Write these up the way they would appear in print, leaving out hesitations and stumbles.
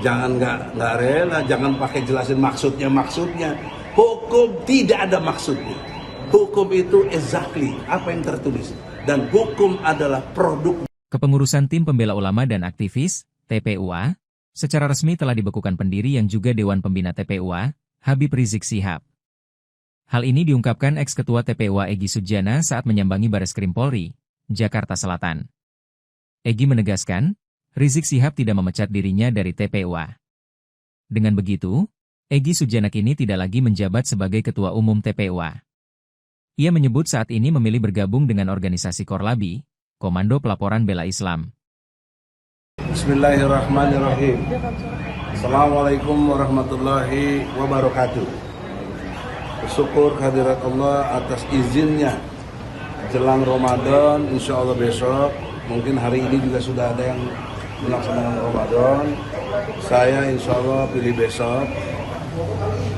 nggak rela, jangan pakai jelasin maksudnya. Hukum tidak ada maksudnya. Hukum itu exactly apa yang tertulis. Dan hukum adalah produk. Kepengurusan Tim Pembela Ulama dan Aktivis, TPUA, secara resmi telah dibekukan pendiri yang juga Dewan Pembina TPUA, Habib Rizik Syihab. Hal ini diungkapkan ex-ketua TPUA Egy Sujana saat menyambangi Bareskrim Polri, Jakarta Selatan. Egy menegaskan, Rizik Syihab tidak memecat dirinya dari TPUA. Dengan begitu, Egy Sujana kini tidak lagi menjabat sebagai Ketua Umum TPUA. Ia menyebut saat ini memilih bergabung dengan organisasi Korlabi, Komando Pelaporan Bela Islam. Bismillahirrahmanirrahim. Assalamualaikum warahmatullahi wabarakatuh. Bersyukur kehadirat Allah atas izinnya jelang Ramadan, insya Allah besok, mungkin hari ini juga sudah ada yang melaksanakan Ramadan. Saya insya Allah pilih besok.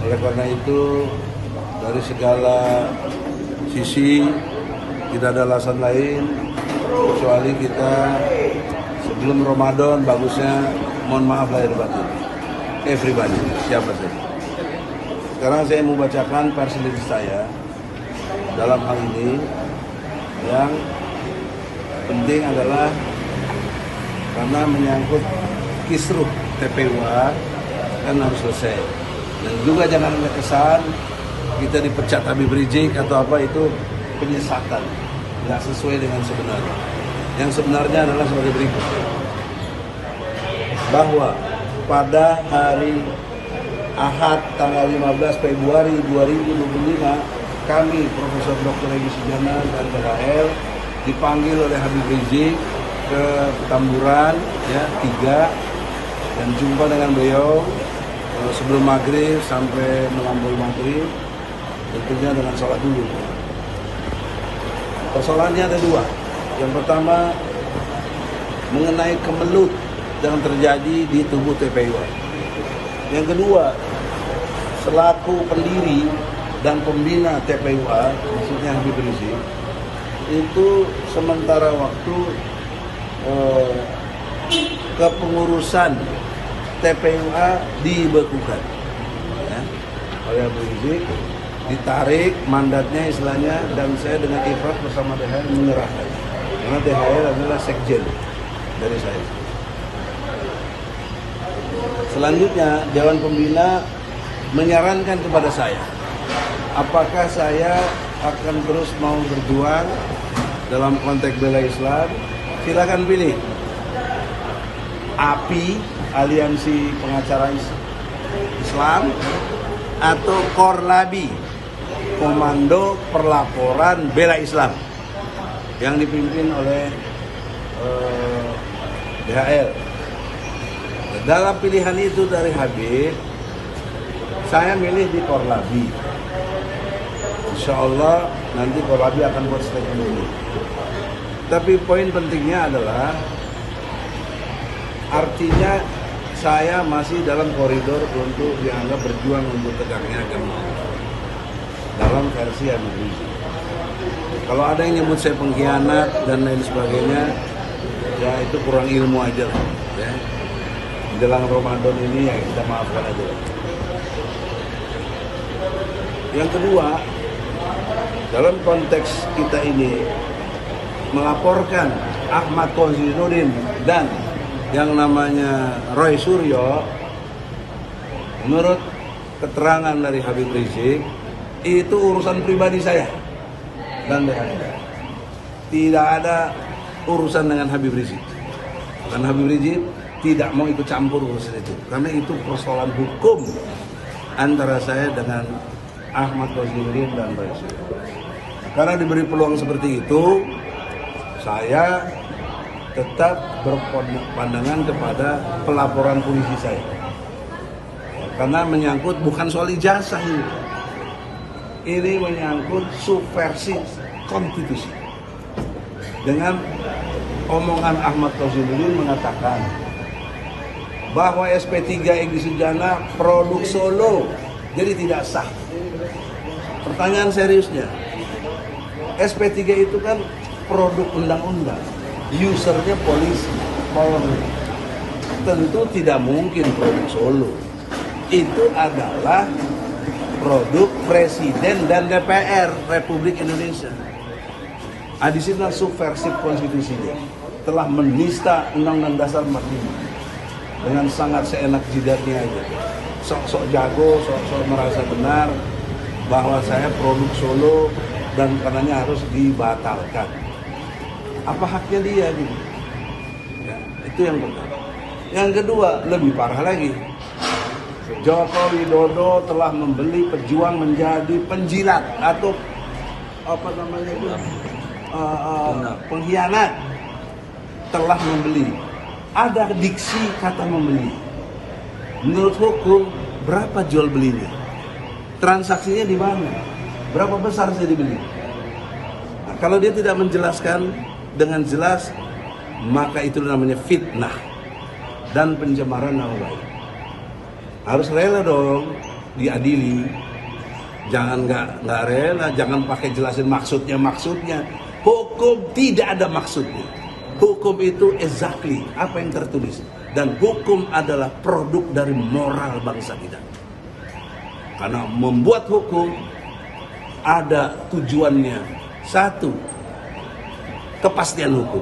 Oleh karena itu, dari segala sisi tidak ada alasan lain kecuali kita sebelum Ramadan bagusnya mohon maaf lahir batin. Everybody, siapa saja. Sekarang saya mau bacakan perselisi saya dalam hal ini. Yang penting adalah karena menyangkut kisruh TPUA kan harus selesai. Dan juga jangan ada kesan kita dipecat Habib Rizik atau apa, itu penyesatan, nggak sesuai dengan sebenarnya. Yang sebenarnya adalah sebagai berikut, bahwa pada hari Ahad tanggal 15 Februari 2025 kami Profesor Dr. Egy Sujana dan BHL dipanggil oleh Habib Rizik ke Petamburan ya 3 dan jumpa dengan beliau sebelum maghrib sampai melampaui maghrib, tentunya dengan sholat dulu. Persoalannya ada dua. Yang pertama mengenai kemelut yang terjadi di tubuh TPUA. Yang kedua, selaku pendiri dan pembina TPUA, maksudnya Habib Rizik, itu sementara waktu kepengurusan TPUA dibekukan ya, oleh Habib Rizik, ditarik mandatnya istilahnya, dan saya dengan ikhlas bersama DHL menyerahkan, karena DHL adalah sekjen dari saya. Selanjutnya Dewan Pembina menyarankan kepada saya, apakah saya akan terus mau berjuang dalam konteks bela Islam. Silakan pilih API, Aliansi Pengacara Islam, atau Korlabi, Komando Pelaporan Bela Islam, yang dipimpin oleh DHL. Dalam pilihan itu dari Habib, saya milih di Korlabi. Insya Allah nanti Korlabi akan buat statement ini. Tapi poin pentingnya adalah, artinya saya masih dalam koridor untuk dianggap berjuang untuk tegaknya agama dalam versi Habib Rizik. Kalau ada yang nyebut saya pengkhianat dan lain sebagainya, ya itu kurang ilmu aja lah. Ya. Jelang Ramadan ini ya kita maafkan aja. Yang kedua, dalam konteks kita ini melaporkan Ahmad Komarudin dan yang namanya Roy Suryo, menurut keterangan dari Habib Rizik, itu urusan pribadi saya dan DHL. Tidak ada urusan dengan Habib Rizik. Dan Habib Rizik tidak mau ikut campur urusan itu, karena itu persoalan hukum antara saya dengan Ahmad Komarudin dan Roy Suryo. Karena diberi peluang seperti itu, saya tetap berpandangan kepada pelaporan polisi saya, karena menyangkut bukan soal ijazah ini menyangkut subversi konstitusi. Dengan omongan Ahmad Komarudin mengatakan bahwa SP3 Egy Sujana produk Solo, jadi tidak sah. Pertanyaan seriusnya, SP3 itu kan produk undang-undang, usernya polisi, Polri. tentu tidak mungkin produk Solo. Itu adalah produk Presiden dan DPR Republik Indonesia. Additional subversif konstitusinya telah menista Undang-Undang Dasar 45 dengan sangat seenak jidatnya aja. Sok-sok jago, sok-sok merasa benar bahwa saya produk Solo dan karenanya harus dibatalkan. Apa haknya dia gitu? Ya, itu yang pertama. Yang kedua, lebih parah lagi. Joko Widodo telah membeli pejuang menjadi penjilat atau apa namanya itu pengkhianat. Telah membeli. Ada diksi kata membeli. Menurut hukum berapa jual belinya? Transaksinya di mana? Berapa besar saya dibeli? Nah, kalau dia tidak menjelaskan dengan jelas, maka itu namanya fitnah dan pencemaran nama baik. Harus rela dong diadili. Jangan nggak rela, jangan pakai jelasin maksudnya. Hukum tidak ada maksudnya. Hukum itu exactly apa yang tertulis, dan hukum adalah produk dari moral bangsa kita. Karena membuat hukum ada tujuannya. 1, kepastian hukum.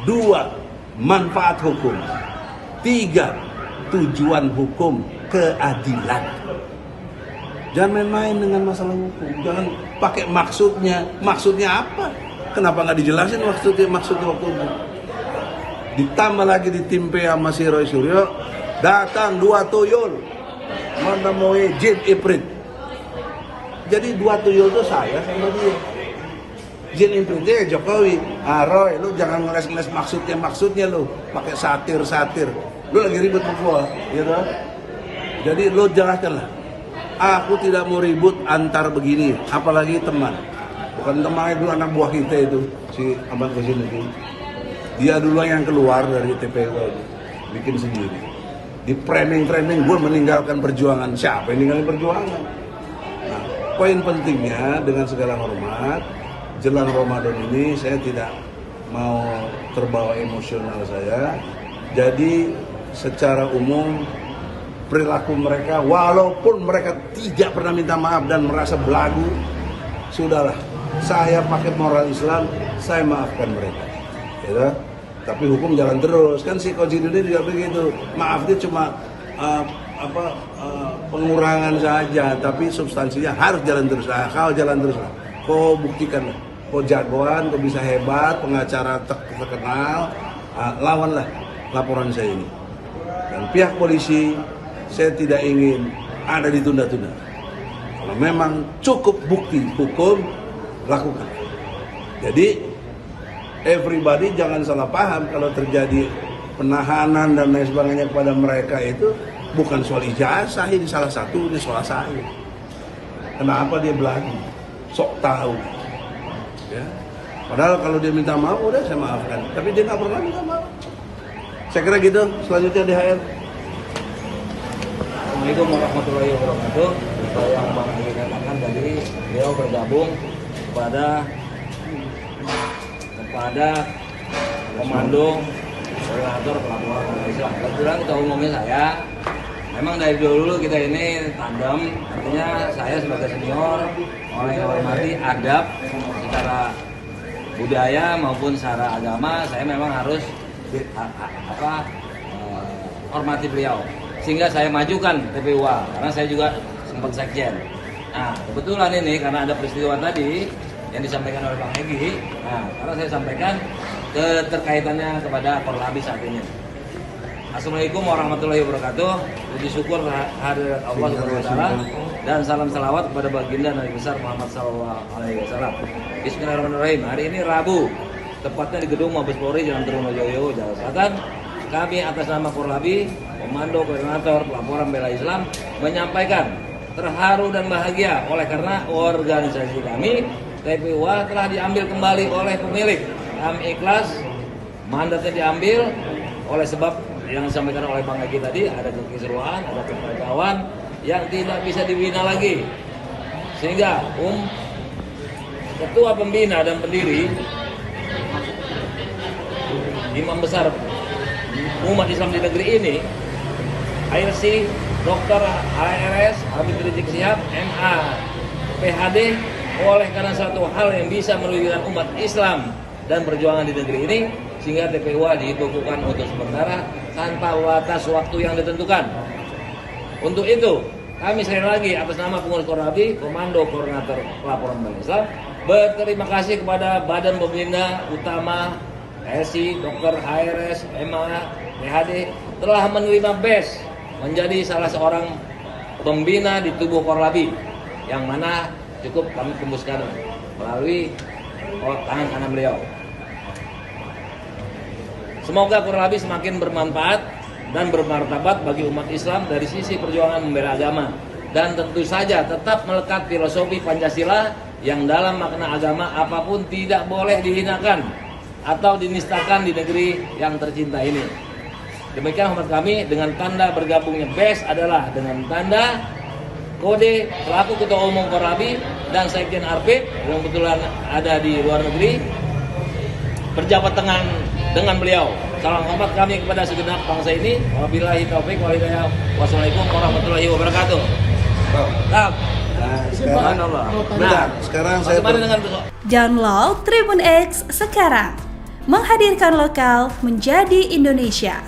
2, manfaat hukum. 3, tujuan hukum, keadilan. Jangan main-main dengan masalah hukum. Jangan pakai maksudnya. Maksudnya apa? Kenapa nggak dijelasin maksudnya waktu itu? Ditambah lagi ditimpe sama si Roy Suryo, datang 2 tuyul menemui Jin Iprit. Jadi 2 tuyul itu saya sama dia. Jin Ipritnya Jokowi. Roy, lu jangan ngeles-ngeles maksudnya lu. Pakai satir. Lu lagi ribut sama gua, gitu. Jadi lu jelaskanlah. Aku tidak mau ribut antar begini, apalagi teman. Bukan temannya dulu anak buah kita itu, si Ahmad Ghazin itu. Dia dulu yang keluar dari TPU itu, bikin sendiri. Di framing gue meninggalkan perjuangan. Siapa yang ninggalin perjuangan? Nah, poin pentingnya dengan segala hormat, jelang Ramadan ini saya tidak mau terbawa emosional saya. Jadi secara umum perilaku mereka, walaupun mereka tidak pernah minta maaf dan merasa belagu, sudahlah, saya pakai moral Islam, saya maafkan mereka, ya. Tapi hukum jalan terus, kan si Koji ini juga begitu. Maafnya cuma pengurangan saja, tapi substansinya harus jalan terus. Kau jalan terus lah, kau buktikan, kau jagoan, kau bisa hebat, pengacara terkenal, lawanlah laporan saya ini. Dan pihak polisi, saya tidak ingin ada ditunda-tunda. Kalau memang cukup bukti hukum, lakukan. Jadi everybody jangan salah paham kalau terjadi penahanan dan lain sebagainya kepada mereka itu bukan soal ijazah, ini salah satunya soal saya. Kenapa dia belagu? Sok tahu. Ya. Padahal kalau dia minta maaf, udah saya maafkan. Tapi dia nggak pernah minta maaf. Saya kira gitu. Selanjutnya DHR. Assalamualaikum warahmatullahi wabarakatuh. Yang Bang Ali katakan tadi, beliau bergabung kepada Komando Koordinator Pelaporan Bela Islam. Kebetulan ketua umumnya saya. Memang dari dulu kita ini tandem, artinya saya sebagai senior, orang yang hormati adab secara budaya maupun secara agama, saya memang harus hormati beliau. Sehingga saya majukan TPUA, karena saya juga sempat sekjen. Nah, kebetulan ini karena ada peristiwa tadi yang disampaikan oleh Bang Egy, karena saya sampaikan keterkaitannya kepada Korlabi saat ini. Assalamualaikum warahmatullahi wabarakatuh. Puji syukur hadirat Allah SWT dan salam salawat kepada baginda Nabi besar Muhammad SAW. Bismillahirrahmanirrahim. Hari ini Rabu, tepatnya di gedung Mabes Polri Jalan Trunojoyo, Jakarta Selatan. Kami atas nama Korlabi, Komando Koordinator Pelaporan Bela Islam, menyampaikan terharu dan bahagia oleh karena organisasi kami TPUA telah diambil kembali oleh pemilik. Kami ikhlas, mandatnya diambil oleh sebab yang disampaikan oleh Bang Egy tadi, ada kekisruhan, ada kekacauan yang tidak bisa dibina lagi. Sehingga ketua pembina dan pendiri Imam Besar umat Islam di negeri ini, HRC, Dr. HRS, Habib Rizik Syihab, MA, PhD, oleh karena suatu hal yang bisa merugikan umat Islam dan perjuangan di negeri ini, sehingga TPUA dibekukan untuk sementara tanpa batas waktu yang ditentukan. Untuk itu, kami sekali lagi atas nama pengurus Korlabi, Komando Koordinator Pelaporan Balik Islam, berterima kasih kepada Badan Pembina Utama HRC, Dr. HRS, MA, PhD telah menerima BES menjadi salah seorang pembina di tubuh Korlabi, yang mana cukup kami tembuskan melalui tangan kanan beliau. Semoga Korlabi semakin bermanfaat dan bermartabat bagi umat Islam dari sisi perjuangan membela agama, dan tentu saja tetap melekat filosofi Pancasila yang dalam makna agama apapun tidak boleh dihinakan atau dinistakan di negeri yang tercinta ini. Demikian hormat kami, dengan tanda bergabungnya BES adalah dengan tanda kode selaku Ketua Umum Korlabi dan Sekjen Arpit yang kebetulan ada di luar negeri berjabat tangan dengan beliau. Salam hormat kami kepada segenap bangsa ini. Wabillahi taufik wal hidayah. Wassalamualaikum warahmatullahi wabarakatuh. Nah, sekarang saya Download Tribun X sekarang. Menghadirkan lokal menjadi Indonesia.